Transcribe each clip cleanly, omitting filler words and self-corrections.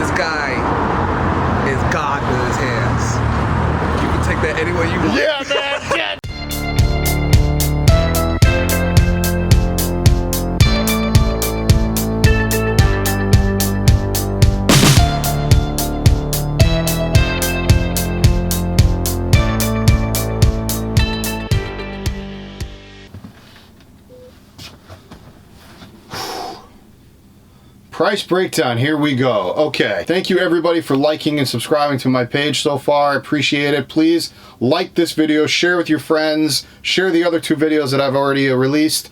This guy is God with his hands. You can take that any way you want. Yeah, man. Yeah. Price breakdown, here we go. Okay, thank you everybody for liking and subscribing to my page so far. I appreciate it. Please like this video, share with your friends, share the other 2 videos that I've already released.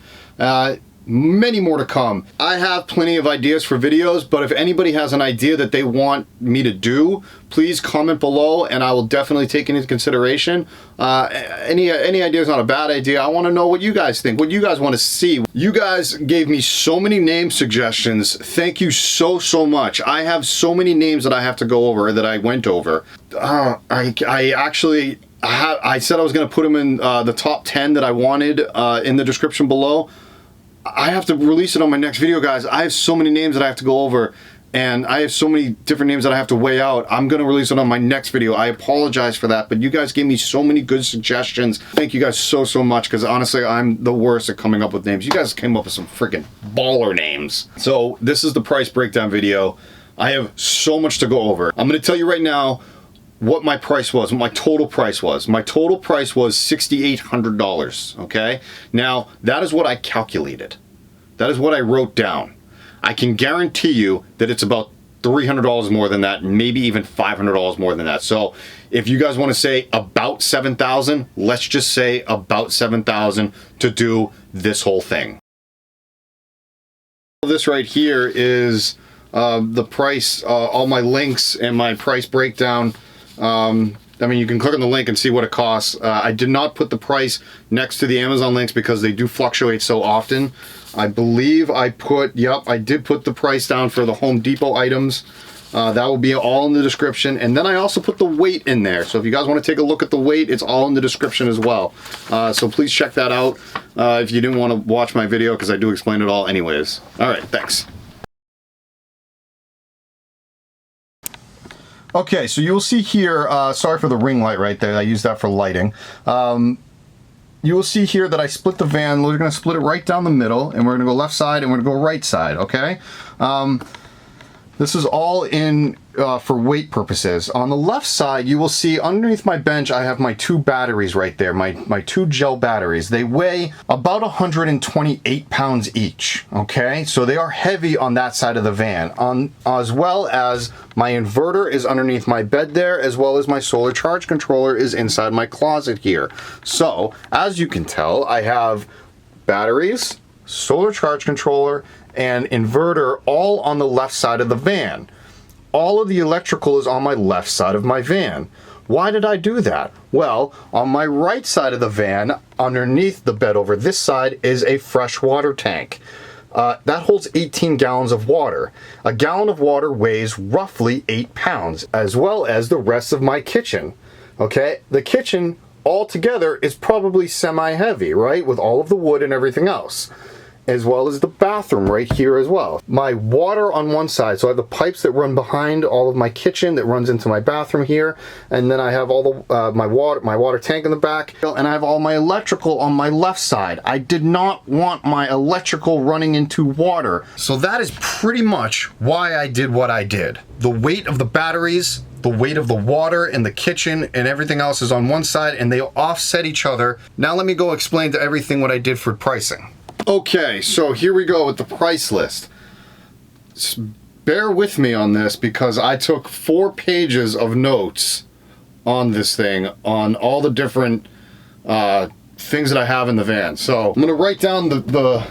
Many more to come. I have plenty of ideas for videos, but if anybody has an idea that they want me to do, please comment below and I will definitely take it into consideration. Any idea is not a bad idea. I want to know what you guys think, what you guys want to see. You guys gave me so many name suggestions. Thank you so much. I have so many names that I have to go over, that I went over. I said I was going to put them in the top 10 that I wanted in the description below. I have to release it on my next video, guys. I have so many names that I have to go over, and I have so many different names that I have to weigh out. I'm going to release it on my next video. I apologize for that, but you guys gave me so many good suggestions. Thank you guys so much, because honestly, I'm the worst at coming up with names. You guys came up with some freaking baller names. So this is the price breakdown video. I have so much to go over. I'm going to tell you right now what my price was, what my total price was. My total price was $6,800, okay? Now, that is what I calculated. That is what I wrote down. I can guarantee you that it's about $300 more than that, maybe even $500 more than that. So if you guys want to say about $7,000, let's just say about $7,000 to do this whole thing. This right here is the price, all my links and my price breakdown. I mean, you can click on the link and see what it costs. I did not put the price next to the Amazon links because they do fluctuate so often. I believe I put, yep, I did put the price down for the Home Depot items. That will be all in the description. And then I also put the weight in there. So if you guys want to take a look at the weight, it's all in the description as well. So please check that out if you didn't want to watch my video, because I do explain it all anyways. All right, thanks. Okay, so you'll see here, sorry for the ring light right there, I use that for lighting. You will see here that I split the van. We're going to split it right down the middle, and we're going to go left side and we're going to go right side, okay? This is all in for weight purposes. On the left side, you will see underneath my bench, I have my 2 batteries right there, my 2 gel batteries. They weigh about 128 pounds each, okay? So they are heavy on that side of the van, as well as my inverter is underneath my bed there, as well as my solar charge controller is inside my closet here. So, as you can tell, I have batteries, solar charge controller, and inverter all on the left side of the van. All of the electrical is on my left side of my van. Why did I do that? Well, on my right side of the van, underneath the bed over this side, is a fresh water tank. That holds 18 gallons of water. A gallon of water weighs roughly 8 pounds, as well as the rest of my kitchen. Okay, the kitchen altogether is probably semi-heavy, right? With all of the wood and everything else. As well as the bathroom right here as well. My water on one side, so I have the pipes that run behind all of my kitchen that runs into my bathroom here, and then I have all the my water tank in the back, and I have all my electrical on my left side. I did not want my electrical running into water. So that is pretty much why I did what I did. The weight of the batteries, the weight of the water in the kitchen and everything else is on one side, and they offset each other. Now let me go explain to everything what I did for pricing. Okay, so here we go with the price list. Bear with me on this because I took 4 pages of notes on this thing, on all the different things that I have in the van. So I'm gonna write down the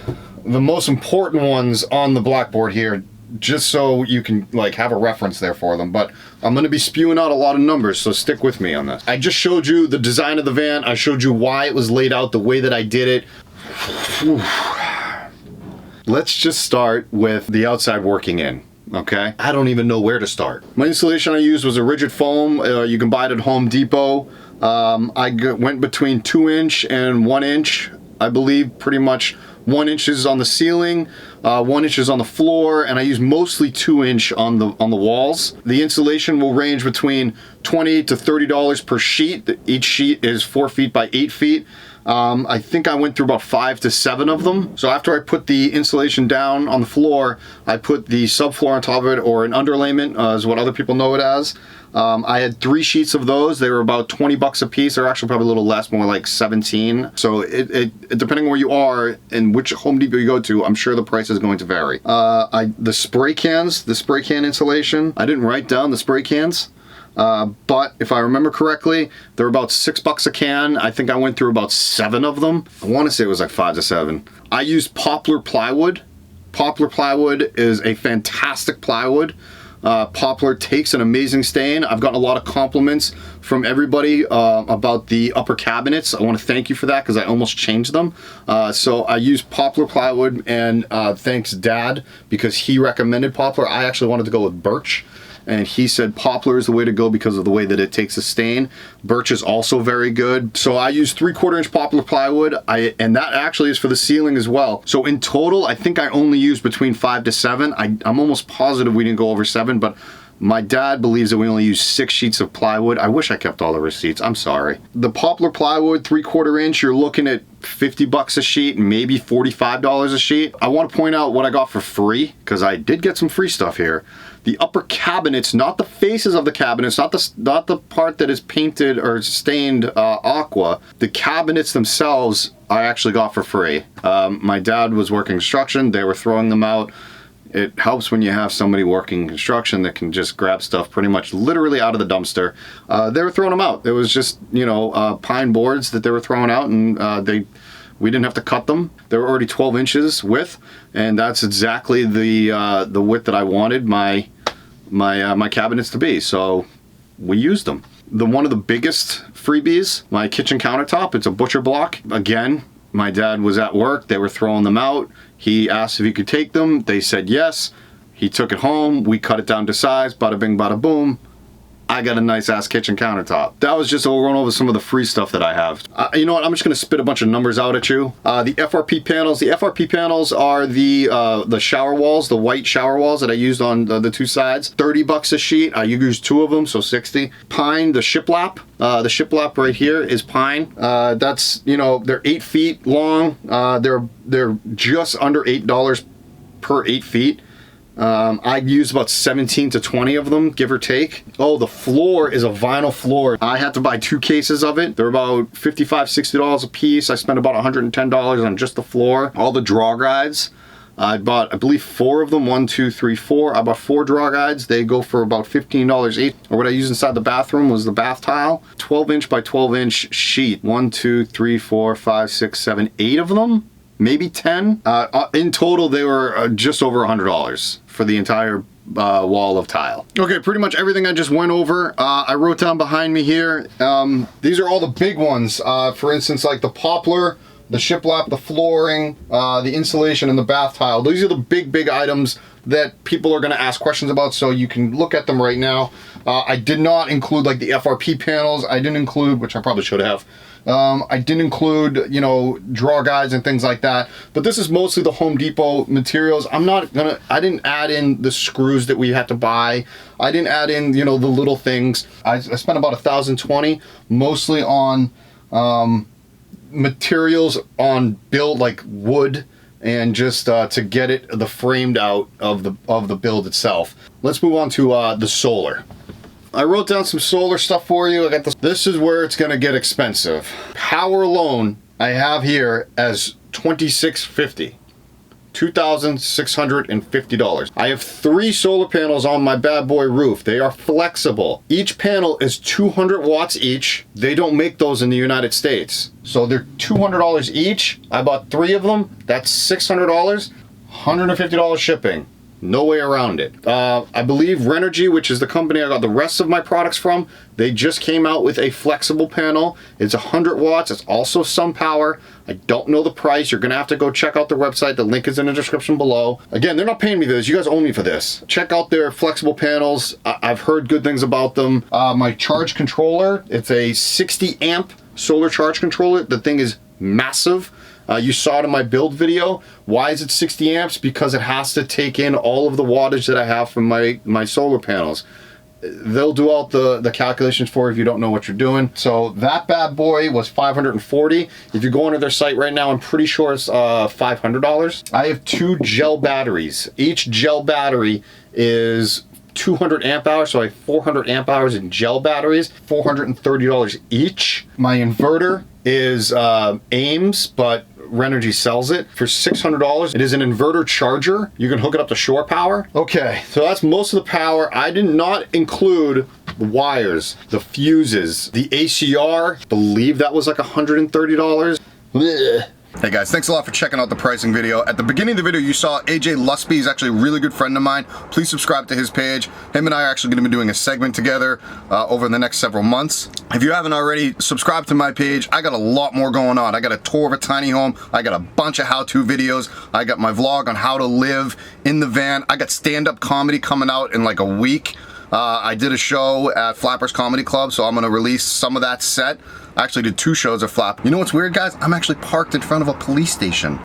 most important ones on the blackboard here, just so you can like have a reference there for them. But I'm gonna be spewing out a lot of numbers, so stick with me on this. I just showed you the design of the van. I showed you why it was laid out the way that I did it. Let's just start with the outside working in, okay? I don't even know where to start. My insulation I used was a rigid foam. You can buy it at Home Depot. I went between 2-inch and 1-inch. I believe, pretty much 1 inch on the ceiling, 1 inch on the floor, and I use mostly 2 inch on the walls. The insulation will range between $20 to $30 per sheet. Each sheet is 4 feet by 8 feet. I think I went through about 5 to 7 of them. So after I put the insulation down on the floor, I put the subfloor on top of it, or an underlayment, is what other people know it as. I had 3 sheets of those. They were about 20 bucks a piece. They're actually probably a little less, more like 17. So it depending on where you are and which Home Depot you go to, I'm sure the price is going to vary. The spray can insulation, I didn't write down the spray cans. But if I remember correctly, they're about $6 a can. I think I went through about 7 of them. I want to say it was like 5 to 7. I used Poplar Plywood. Poplar Plywood is a fantastic plywood. Poplar takes an amazing stain. I've gotten a lot of compliments from everybody about the upper cabinets. I want to thank you for that because I almost changed them. So I used Poplar Plywood, and thanks Dad, because he recommended Poplar. I actually wanted to go with birch, and he said poplar is the way to go because of the way that it takes a stain. Birch is also very good. So I use 3/4 inch poplar plywood, and that actually is for the ceiling as well. So in total, I think I only used between 5 to 7. I'm almost positive we didn't go over 7, but my dad believes that we only used 6 sheets of plywood. I wish I kept all the receipts, I'm sorry. The poplar plywood 3/4 inch, you're looking at 50 bucks a sheet, maybe $45 a sheet. I want to point out what I got for free, because I did get some free stuff here. The upper cabinets, not the faces of the cabinets, not the part that is painted or stained aqua. The cabinets themselves I actually got for free. My dad was working construction, they were throwing them out. It helps when you have somebody working construction that can just grab stuff pretty much literally out of the dumpster. They were throwing them out. It was just, you know, pine boards that they were throwing out, and we didn't have to cut them. They were already 12 inches width, and that's exactly the width that I wanted my cabinets to be. So we used them. One of the biggest freebies, my kitchen countertop. It's a butcher block. Again, my dad was at work. They were throwing them out. He asked if he could take them. They said yes. He took it home. We cut it down to size. Bada bing, bada boom. I got a nice ass kitchen countertop. That was just a run over some of the free stuff that I have. You know what? I'm just gonna spit a bunch of numbers out at you. The FRP panels. The FRP panels are the shower walls, the white shower walls that I used on the 2 sides. 30 bucks a sheet. I used 2 of them, so 60. Pine, the shiplap. The shiplap right here is pine. That's, you know, they're 8 feet long. They're just under $8 per 8 feet. I use about 17 to 20 of them, give or take. Oh, the floor is a vinyl floor. I had to buy 2 cases of it. They're about $55, $60 a piece. I spent about $110 on just the floor. All the draw guides, I bought, I believe, 4 of them. 1, 2, 3, 4. I bought 4 draw guides. They go for about $15 each. Or what I used inside the bathroom was the bath tile. 12 inch by 12 inch sheet. 1, 2, 3, 4, 5, 6, 7, 8 of them. Maybe 10. In total, they were just over $100 for the entire wall of tile. Okay, pretty much everything I just went over, I wrote down behind me here. These are all the big ones. For instance, like the poplar, the shiplap, the flooring, the insulation, and the bath tile. These are the big items that people are going to ask questions about, so you can look at them right now. I did not include like the FRP panels. I didn't include, which I probably should have. I didn't include, you know, draw guides and things like that, but this is mostly the Home Depot materials. I didn't add in the screws that we had to buy. I didn't add in, you know, the little things. I spent about $1,020 mostly on materials on build, like wood, and just to get it the framed out of the build itself. Let's move on to the solar. I wrote down some solar stuff for you. I got this. This is where it's gonna get expensive. Power alone, I have here as $2,650. $2,650. I have 3 solar panels on my bad boy roof. They are flexible. Each panel is 200 watts each. They don't make those in the United States. So they're $200 each. I bought 3 of them. That's $600. $150 shipping. No way around it. I believe Renogy, which is the company I got the rest of my products from, they just came out with a flexible panel. It's 100 watts. It's also some power. I don't know the price. You're gonna have to go check out their website. The link is in the description below. Again, they're not paying me for this. You guys owe me for this. Check out their flexible panels. I've heard good things about them. My charge controller, it's a 60 amp solar charge controller. The thing is massive. You saw it in my build video. Why is it 60 amps? Because it has to take in all of the wattage that I have from my solar panels. They'll do all the calculations for you if you don't know what you're doing. So that bad boy was $540. If you go onto their site right now, I'm pretty sure it's $500. I have 2 gel batteries. Each gel battery is 200 amp hours, so I have 400 amp hours in gel batteries, $430 each. My inverter is Ames, but Renogy sells it for $600. It is an inverter charger. You can hook it up to shore power. Okay, so that's most of the power. I did not include the wires, the fuses, the ACR. Believe that was like $130. Blech. Hey guys, thanks a lot for checking out the pricing video. At the beginning of the video, you saw AJ Lusby. He's actually a really good friend of mine. Please subscribe to his page. Him and I are actually going to be doing a segment together over the next several months. If you haven't already, subscribe to my page. I got a lot more going on. I got a tour of a tiny home. I got a bunch of how-to videos. I got my vlog on how to live in the van. I got stand-up comedy coming out in like a week. I did a show at Flappers Comedy Club, so I'm gonna release some of that set. I actually did 2 shows at Flap. You know what's weird, guys? I'm actually parked in front of a police station.